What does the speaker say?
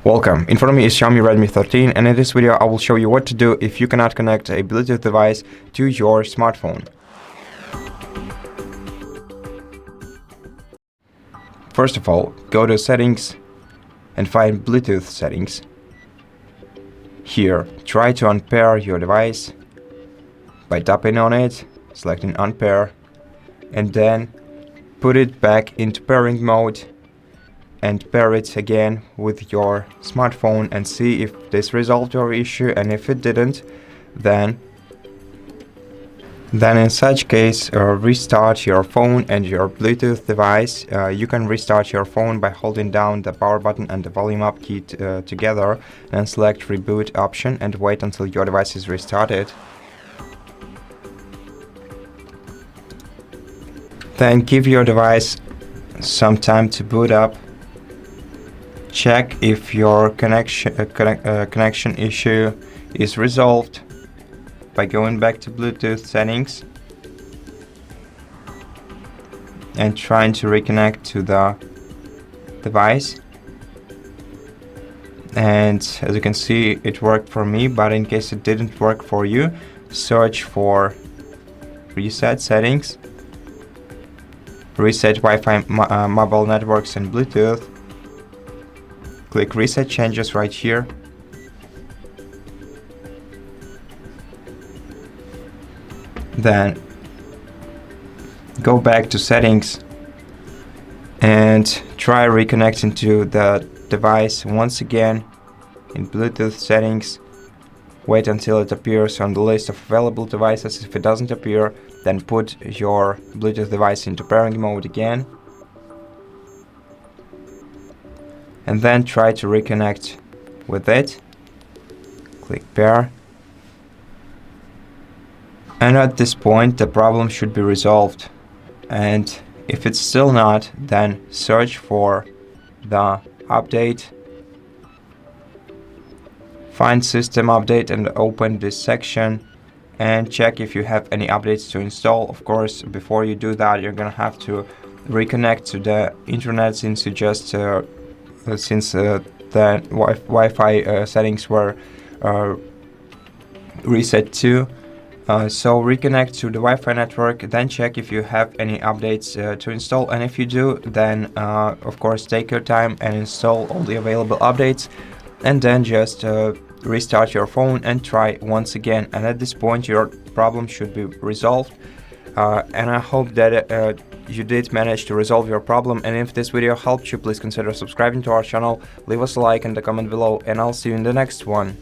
Welcome, in front of me is Xiaomi Redmi 13, and in this video I will show you what to do if you cannot connect a Bluetooth device to your smartphone. First of all, go to Settings and find Bluetooth Settings. Here, try to unpair your device by tapping on it, selecting unpair, and then put it back into pairing mode and pair it again with your smartphone and see if this resolved your issue, and if it didn't, then in such case restart your phone and your Bluetooth device. You can restart your phone by holding down the power button and the volume up key together, and select reboot option and wait until your device is restarted. Then give your device some time to boot up. Check if your connection issue is resolved by going back to Bluetooth settings and trying to reconnect to the device. And as you can see, it worked for me, but in case it didn't work for you, search for reset settings, reset Wi-Fi, mobile networks and Bluetooth. Click Reset Changes right here. Then go back to Settings and try reconnecting to the device once again in Bluetooth Settings. Wait until it appears on the list of available devices. If it doesn't appear, then put your Bluetooth device into pairing mode again. And then try to reconnect with it. Click pair. And at this point the problem should be resolved. And if it's still not, then search for the update. Find System Update and open this section and check if you have any updates to install. Of course, before you do that, you're gonna have to reconnect to the internet, since you just the Wi-Fi settings were reset too. So reconnect to the Wi-Fi network, then check if you have any updates to install, and if you do, then of course take your time and install all the available updates, and then just restart your phone and try once again. And at this point your problem should be resolved. And I hope that you did manage to resolve your problem, and if this video helped you, please consider subscribing to our channel, leave us a like and a comment below, and I'll see you in the next one.